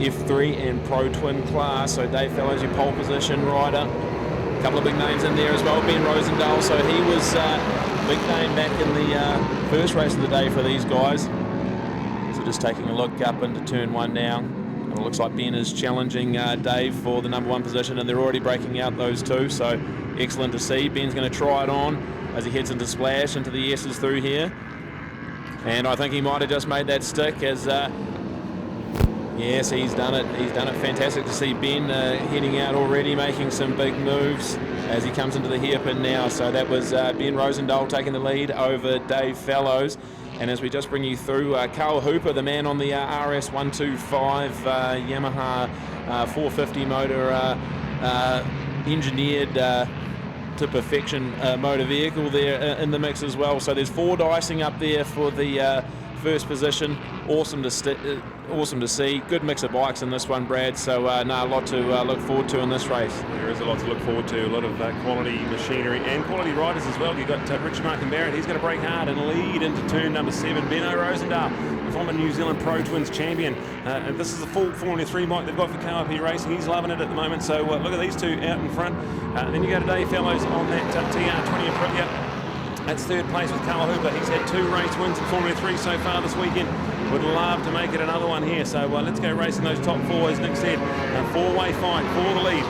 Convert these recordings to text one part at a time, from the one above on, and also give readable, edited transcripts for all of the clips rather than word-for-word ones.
F3 and Pro Twin class. So Dave Fellows, your pole position rider. A couple of big names in there as well. Ben Rosendale, so he was big name back in the first race of the day for these guys. So just taking a look up into turn 1 now. And it looks like Ben is challenging Dave for the number 1 position, and they're already breaking out those two. So excellent to see. Ben's going to try it on as he heads into Splash, into the S's through here. And I think he might have just made that stick as, yes, he's done it. He's done it. Fantastic to see Ben heading out already, making some big moves as he comes into the hairpin now. So that was Ben Rosendale taking the lead over Dave Fellows. And as we just bring you through, Carl Hooper, the man on the RS125 Yamaha 450 motor, engineered to perfection motor vehicle there in the mix as well. So there's 4 dicing up there for the first position. Awesome to see. Good mix of bikes in this one, Brad. So a lot to look forward to in this race. There is a lot to look forward to. A lot of quality machinery and quality riders as well. You've got Richard Barrett. He's going to break hard and lead into turn number 7. Benno Rosendale, former New Zealand Pro Twins champion. And this is the full Formula 3 bike they've got for KIP Racing. He's loving it at the moment. So look at these two out in front. Then you go to Dave Fellows on that TR20 Aprilia. That's third place with Carl Hooper. He's had 2 race wins in Formula 3 so far this weekend. Would love to make it another one here. So let's go racing those top 4, as Nick said. 4-way fight for the lead.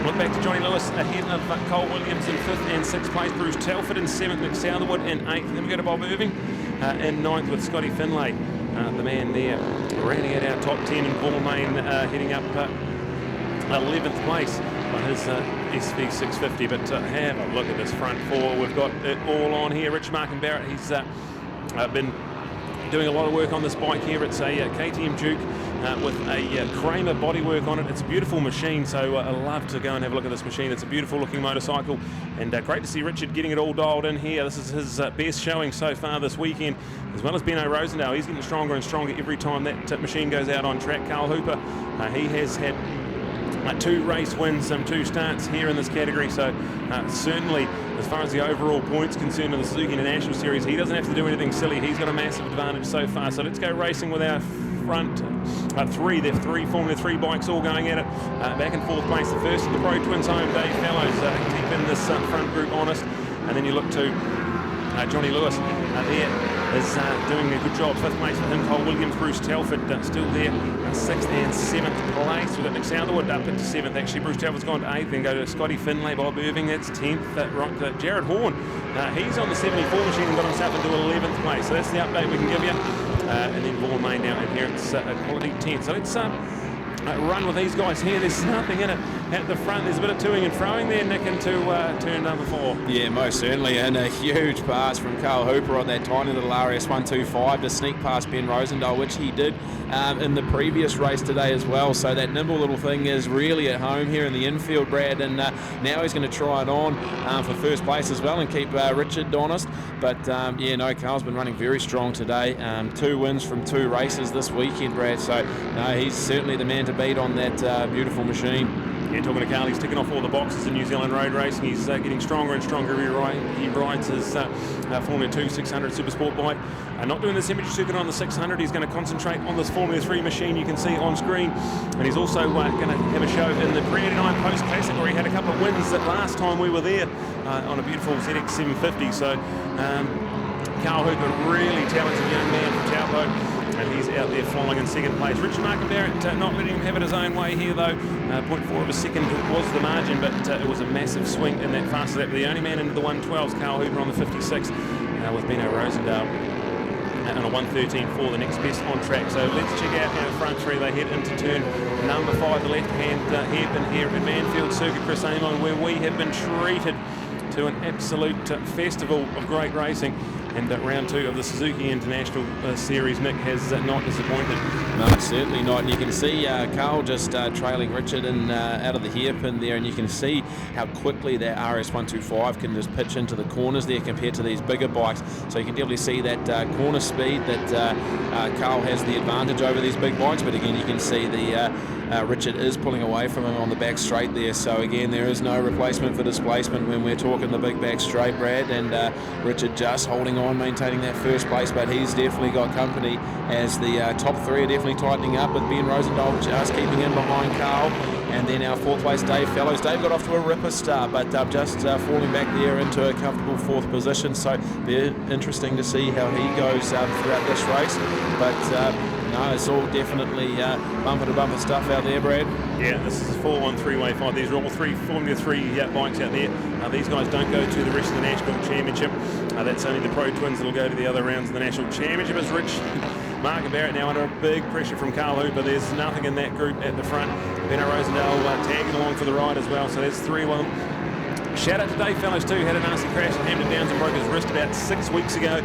Look back to Johnny Lewis ahead of Cole Williams in 5th and 6th place. Bruce Telford in 7th. Nick Southerwood in 8th. Then we go to Bob Irving in 9th with Scotty Finlay. The man there rounding out our top 10, and Balmain heading up 11th place on his SV 650. But have a look at this front 4. We've got it all on here. Rich Barrett, he's been doing a lot of work on this bike here. It's a KTM Duke with a Kramer bodywork on it. It's a beautiful machine, so I love to go and have a look at this machine. It's a beautiful looking motorcycle, and great to see Richard getting it all dialed in here. This is his best showing so far this weekend, as well as Benno Rosendale. He's getting stronger and stronger every time that machine goes out on track. Carl Hooper, he has had 2 race wins, some 2 starts here in this category, so certainly as far as the overall points concerned in the Suzuki International Series, he doesn't have to do anything silly. He's got a massive advantage so far. So let's go racing with our front 3. There are 3 Formula 3 bikes all going at it. Back in 4th place, the first of the Pro Twins home, Dave Fellows, keeping this front group honest. And then you look to Johnny Lewis there is doing a good job. 5th place for him. Cole Williams, Bruce Telford still there. 6th and 7th place. We've got Nick Southerwood up into 7th. Actually, Bruce Telford's gone to 8th. Then go to Scotty Finlay, Bob Irving. That's 10th. Jared Horn, he's on the 74 machine and got himself into 11th place. So that's the update we can give you. And then Vaughan May now in here. It's a quality 10th. So let's run with these guys here. There's nothing in it at the front. There's a bit of toing and froing there, Nick, into turn number 4. Yeah, most certainly, and a huge pass from Carl Hooper on that tiny little RS125 to sneak past Ben Rosendale, which he did in the previous race today as well. So that nimble little thing is really at home here in the infield, Brad, and now he's going to try it on for first place as well and keep Richard honest. But yeah, no, Carl's been running very strong today. 2 wins from 2 races this weekend, Brad, so no, he's certainly the man to beat on that beautiful machine. Yeah, talking to Carl, he's ticking off all the boxes in New Zealand road racing. He's getting stronger and stronger every ride. He rides his Formula 2 600 Super Sport bike. Not doing the symmetry circuit on the 600. He's going to concentrate on this Formula 3 machine you can see on screen. And he's also going to have a show in the Pre-89 Post Classic, where he had a couple of wins that last time we were there on a beautiful ZX 750. So Carl Hooper, really talented young man from Taupo. And he's out there flying in 2nd place. Richard Barrett not letting him have it his own way here, though. 0.4 of a second was the margin, but it was a massive swing in that fast lap. The only man into the 112s, Carl Hooper on the 56, with Benno Rosendale on a 113 for the next best on track. So let's check out our front 3. They head into turn number 5, the left-hand hairpin here at Manfeild Circuit, Chris Amon, where we have been treated to an absolute festival of great racing. And round 2 of the Suzuki International Series, Nick, has not disappointed. No, certainly not. And you can see Carl just trailing Richard in, out of the hairpin there, and you can see how quickly that RS125 can just pitch into the corners there compared to these bigger bikes. So you can definitely see that corner speed that Carl has the advantage over these big bikes. But again, you can see the Richard is pulling away from him on the back straight there. So again, there is no replacement for displacement when we're talking the big back straight, Brad. And Richard just holding on on maintaining that first place, but he's definitely got company as the top three are definitely tightening up, with Ben Rosendahl just keeping in behind Carl. And then our fourth place, Dave Fellows. Dave got off to a ripper start, but just falling back there into a comfortable fourth position. So it'll be interesting to see how he goes throughout this race. But no, it's all definitely bumper-to-bumper stuff out there, Brad. Yeah, this is a 4-1 three-way fight. These are all three Formula 3 bikes out there. These guys don't go to the rest of the National Championship. That's only the Pro Twins that will go to the other rounds of the National Championship. As Rich Mark and Barrett now under big pressure from Carl Hooper. There's nothing in that group at the front. Benno Rosendahl tagging along for the ride as well, so there's 3 of them. Shout out to Dave Fellows too, had a nasty crash at Hampton Downs and broke his wrist about 6 weeks ago.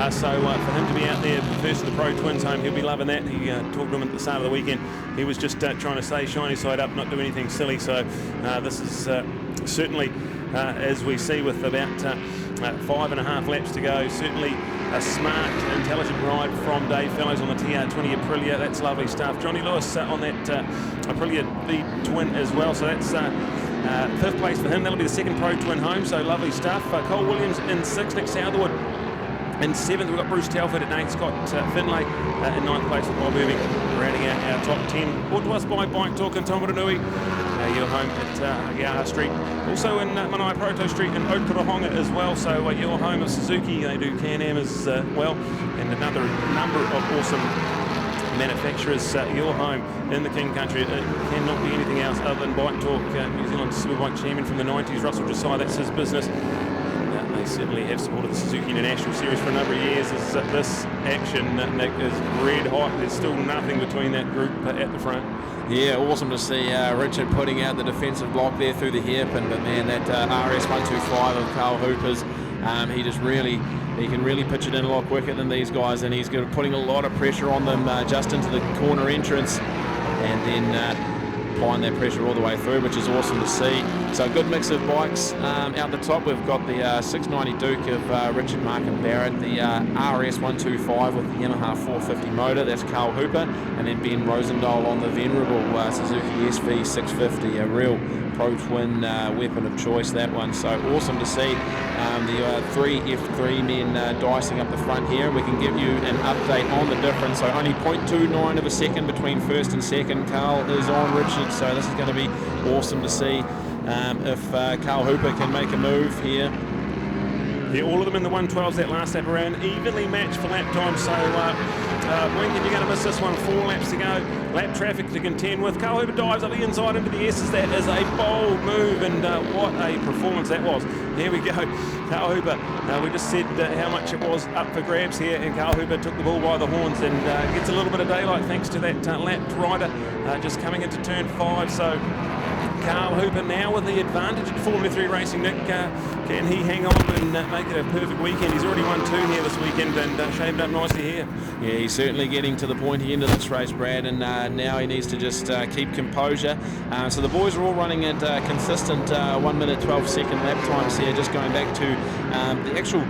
So for him to be out there first of the Pro Twins home, he'll be loving that. He talked to him at the start of the weekend. He was just trying to stay shiny side up, not do anything silly. So this is certainly, as we see with about 5.5 laps to go, certainly a smart, intelligent ride from Dave Fellows on the TR20 Aprilia. That's lovely stuff. Johnny Lewis on that Aprilia V-twin as well. So that's 5th place for him. That'll be the 2nd Pro Twin home. So lovely stuff. Cole Williams in 6th, Nick Southwood in 7th. We've got Bruce Telford at 8th, Scott Finlay in 9th place with Bob Irving, rounding out our top 10. Brought to us by Bike Talk and Tomaranui. You're home at Yaha Street. Also in Manaia Proto Street and Okarahonga as well. So you're home of Suzuki. They do Can-Am as well. And another number of awesome manufacturers. Your home in the King Country. It cannot be anything else other than Bike Talk. New Zealand Superbike champion from the 90s, Russell Josiah, that's his business. And they certainly have supported the Suzuki International Series for a number of years. This action, Nick, is red hot. There's still nothing between that group at the front. Yeah, awesome to see Richard putting out the defensive block there through the hairpin, but man, that RS125 of Carl Hooper's, he can really pitch it in a lot quicker than these guys, and he's putting a lot of pressure on them just into the corner entrance, and then applying that pressure all the way through, which is awesome to see. So a good mix of bikes out the top. We've got the 690 Duke of Richard Mark and Barrett, the RS125 with the Yamaha 450 motor, that's Carl Hooper, and then Ben Rosendahl on the venerable Suzuki SV650, a real Pro Twin weapon of choice, that one. So awesome to see the 3 F3 men dicing up the front here. We can give you an update on the difference. So only 0.29 of a second between first and second. Carl is on Richard, so this is going to be awesome to see if Carl Hooper can make a move here. Yeah, all of them in the 112s that last lap around, evenly matched for lap time. So Winkin, you're going to miss this one. 4 laps to go. Lap traffic to contend with. Carl Hooper dives up the inside into the S's. That is a bold move, and what a performance that was. Here we go. Carl Hooper, we just said how much it was up for grabs here, and Carl Hooper took the bull by the horns and gets a little bit of daylight thanks to that lapped rider just coming into turn 5. So Carl Hooper now with the advantage in Formula 3 racing. Nick, can he hang on and make it a perfect weekend? He's already won 2 here this weekend and shaved up nicely here. Yeah, he's certainly getting to the pointy end of this race, Brad, and now he needs to just keep composure. So the boys are all running at consistent 1 minute 12 second lap times here, just going back to the actual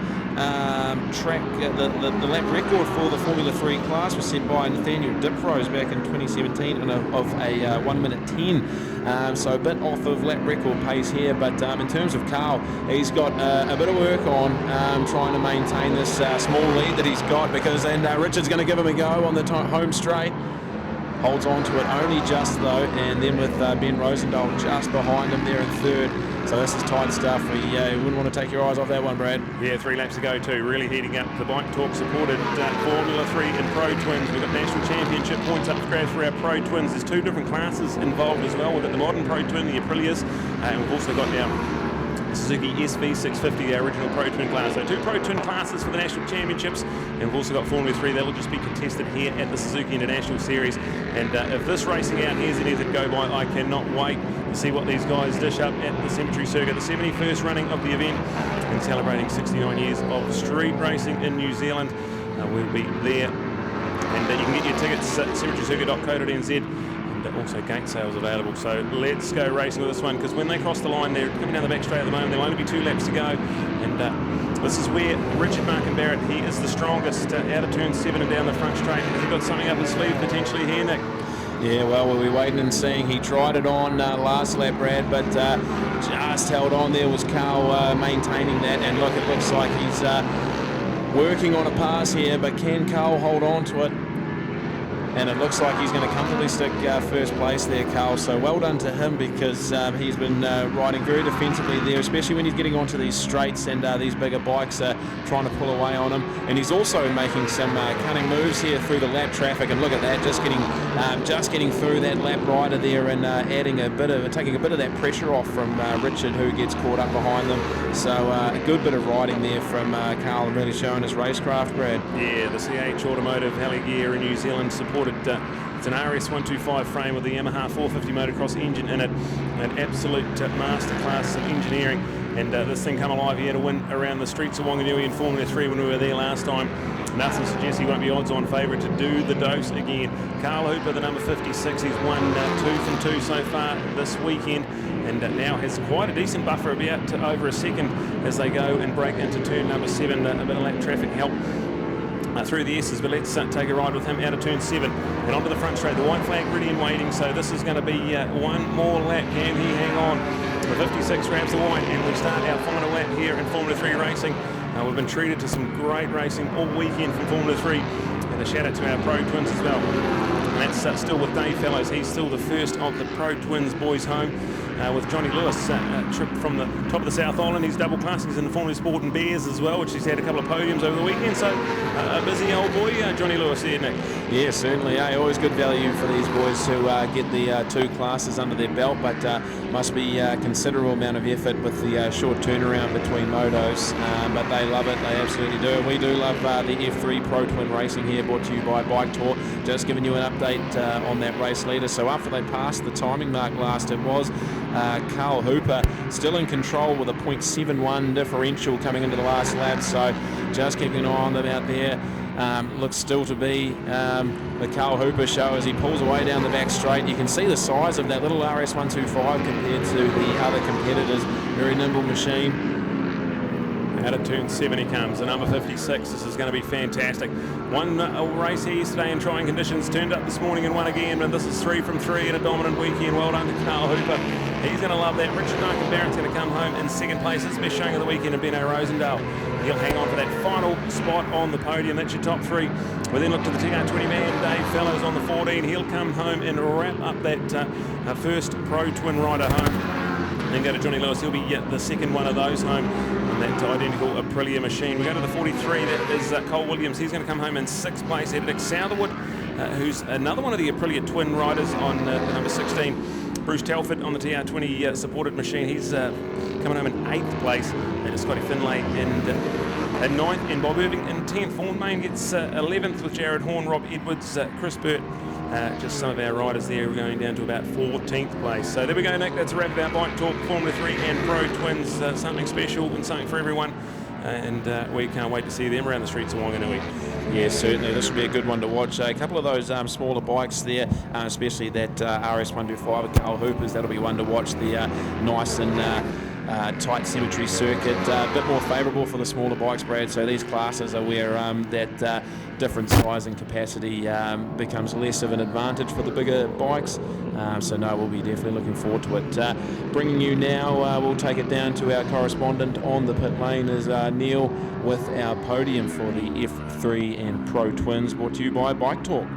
track, the lap record for the Formula 3 class was set by Nathaniel Diprose back in 2017 of a 1 minute 10. So a bit off of lap record pace here, but in terms of Carl, he's got a bit of work on trying to maintain this small lead that he's got, because then Richard's going to give him a go on the home straight. Holds on to it only just though, and then with Ben Rosendahl just behind him there in 3rd. So this is tight stuff. You wouldn't want to take your eyes off that one, Brad. Yeah, 3 laps to go too. Really heating up. The Bike Talk supported Formula 3 and Pro Twins. We've got National Championship points up for grabs for our Pro Twins. There's 2 different classes involved as well. We've got the modern Pro Twin, the Aprilias, and we've also got our Suzuki SV650, the original Pro Twin class. So 2 Pro Twin classes for the National Championships, and we've also got Formula 3. That'll just be contested here at the Suzuki International Series. And if this racing out here is anything to go by, I cannot wait to see what these guys dish up at the Cemetery Circuit, the 71st running of the event, and celebrating 69 years of street racing in New Zealand. We'll be there, and you can get your tickets at cemeterycircuit.co.nz. Also gate sales available. So let's go racing with this one, because when they cross the line, they're coming down the back straight at the moment. There'll only be 2 laps to go, and this is where Richard Mark and Barrett, he is the strongest out of turn 7 and down the front straight. Has he got something up his sleeve potentially here, Nick? Yeah, well, we'll be waiting and seeing. He tried it on last lap, Brad, but just held on. There was Carl maintaining that, and look, it looks like he's working on a pass here, but can Carl hold on to it? And it looks like he's going to comfortably stick first place there, Carl. So well done to him, because he's been riding very defensively there, especially when he's getting onto these straights and these bigger bikes are trying to pull away on him. And he's also making some cunning moves here through the lap traffic. And look at that, just getting through that lap rider there and taking a bit of that pressure off from Richard, who gets caught up behind them. So a good bit of riding there from Carl, and really showing his racecraft, Brad. Yeah, the CH Automotive Heli gear in New Zealand supported. It's an RS125 frame with the Yamaha 450 motocross engine in it. An absolute masterclass of engineering. And this thing come alive. He had a win around the streets of Wanganui in Formula 3 when we were there last time. Nothing suggests he won't be odds-on favourite to do the dose again. Carl Hooper, the number 56, he's won 2 from 2 so far this weekend, and now has quite a decent buffer, about to over a second as they go and break into turn number 7. A bit of lap traffic help through the S's, but let's take a ride with him out of turn 7 and onto the front straight. The white flag ready and waiting, so this is going to be one more lap. Can he hang on? The 56 grabs the white, and we start our final lap here in Formula 3 racing. We've been treated to some great racing all weekend from Formula 3, and a shout out to our Pro Twins as well. And that's still with Dave Fellows. He's still the first of the Pro Twins boys home. With Johnny Lewis, a trip from the top of the South Island. He's double class. He's in the Formula Sport and Bears as well, which he's had a couple of podiums over the weekend. So a busy old boy, Johnny Lewis here, Nick. Yeah, certainly. Always good value for these boys who get the 2 classes under their belt, but must be a considerable amount of effort with the short turnaround between motos. But they love it. They absolutely do. And we do love the F3 Pro Twin Racing here, brought to you by Bike Tour. Just giving you an update on that race leader. So after they passed the timing mark last, it was Carl Hooper still in control with a 0.71 differential coming into the last lap. So just keeping an eye on them out there. Looks still to be the Carl Hooper show as he pulls away down the back straight. You can see the size of that little RS125 compared to the other competitors. Very nimble machine. Out of turn 7 he comes, the number 56. This is going to be fantastic. Won a race here yesterday in trying conditions, turned up this morning and won again, and this is 3 from 3 in a dominant weekend. Well done to Carl Hooper. He's going to love that. Richard Barrett's going to come home in second place. His best showing of the weekend, and Benno Rosendale. He'll hang on for that final spot on the podium. That's your top 3. We then look to the TR20 man, Dave Fellows on the 14. He'll come home and wrap up that first Pro Twin rider home. Then go to Johnny Lewis. He'll be the second one of those home in that identical Aprilia machine. We go to the 43. That is Cole Williams. He's going to come home in 6th place. Dick Southerwood, who's another one of the Aprilia twin riders on the number 16. Bruce Telford on the TR20 supported machine. He's coming home in 8th place. And Scotty Finlay in 9th. And Bob Irving in 10th. Hornmain gets 11th with Jared Horn, Rob Edwards, Chris Burt. Just some of our riders there going down to about 14th place. So there we go, Nick. That's a wrap about Bike Talk, Formula 3 and Pro Twins. Something special and something for everyone. And we can't wait to see them around the streets of Wanganui. Yeah, certainly. This will be a good one to watch. A couple of those smaller bikes there, especially that RS125 with Carl Hooper's. That'll be one to watch. The nice and tight symmetry circuit, a bit more favourable for the smaller bikes, Brad. So these classes are where that different size and capacity becomes less of an advantage for the bigger bikes. So no, we'll be definitely looking forward to it. Bringing you now, we'll take it down to our correspondent on the pit lane is Neil with our podium for the F3 and Pro Twins, brought to you by Bike Talk.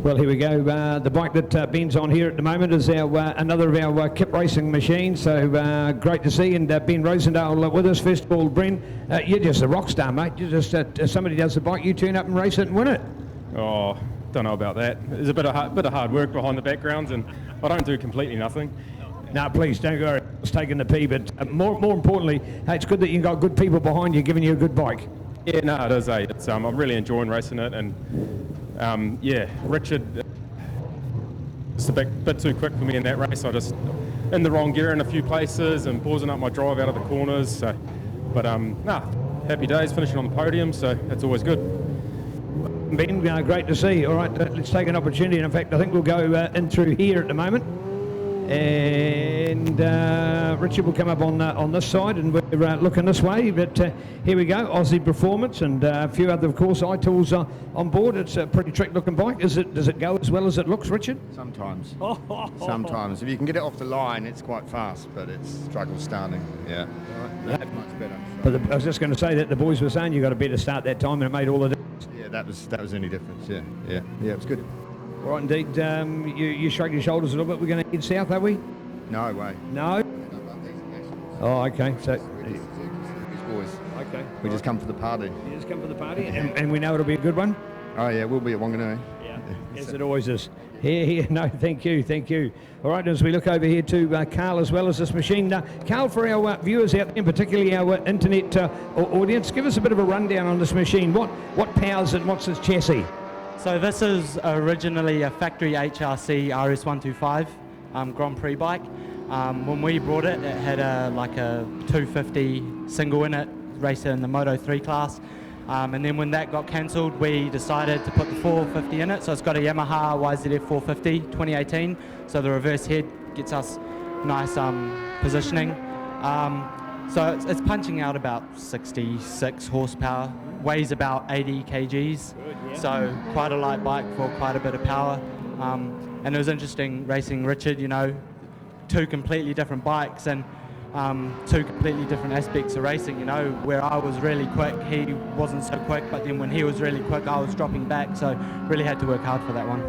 Well, here we go. The bike that Ben's on here at the moment is another of our kip racing machines. So great to see. And Ben Rosendale with us. First of all, Bryn, you're just a rock star, mate. You just somebody does the bike, you turn up and race it and win it. Oh, don't know about that. There's a bit of hard work behind the backgrounds, and I don't do completely nothing. No, please don't go. It's taking the P, but more importantly, hey, it's good that you've got good people behind you giving you a good bike. Yeah, no, it is. It's I'm really enjoying racing it, and yeah, Richard, it's a bit too quick for me in that race. I just in the wrong gear in a few places and pausing up my drive out of the corners. So, but happy days finishing on the podium, so that's always good. Ben, great to see. All right, let's take an opportunity. And in fact, I think we'll go in through here at the moment. And Richard will come up on this side, and we're looking this way. But here we go, Aussie Performance, and a few other, of course, iTools on board. It's a pretty trick-looking bike. Does it go as well as it looks, Richard? Sometimes. Sometimes. If you can get it off the line, it's quite fast, but it struggles starting. Yeah. That's much better. But I was just going to say that the boys were saying you got a better start that time, and it made all the difference. Yeah, that was the only difference. Yeah, it was good. All right, indeed. You shrug your shoulders a little bit. We're going to head south, are we? No way. No? Oh, okay. So these boys. Okay. We just come for the party. You just come for the party, and we know it'll be a good one? Oh, yeah, we'll be at Wanganui. Yeah, as it always is. Here. No, thank you. All right, as we look over here to Carl as well as this machine. Carl, for our viewers out there, particularly our internet audience, give us a bit of a rundown on this machine. What powers it? What's its chassis? So this is originally a factory HRC RS125 Grand Prix bike. When we brought it, it had a 250 single in it, raced in the Moto 3 class. And then when that got cancelled, we decided to put the 450 in it. So it's got a Yamaha YZF 450 2018. So the reverse head gets us nice positioning. So it's punching out about 66 horsepower, weighs about 80 kgs. Good, yeah. So quite a light bike for quite a bit of power. And it was interesting racing Richard, two completely different bikes and two completely different aspects of racing, where I was really quick, he wasn't so quick, but then when he was really quick, I was dropping back, so really had to work hard for that one.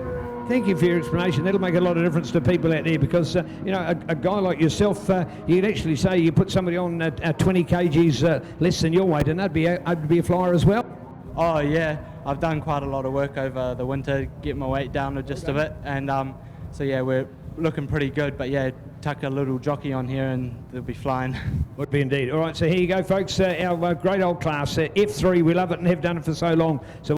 Thank you for your explanation. That'll make a lot of difference to people out there because, a guy like yourself, you'd actually say you put somebody on 20 kgs less than your weight, and that'd be a flyer as well. Oh, yeah. I've done quite a lot of work over the winter, get my weight down just a bit, and so, yeah, we're looking pretty good, but, yeah, tuck a little jockey on here and they'll be flying. Would be indeed. All right, so here you go, folks, our great old class, F3. We love it and have done it for so long. So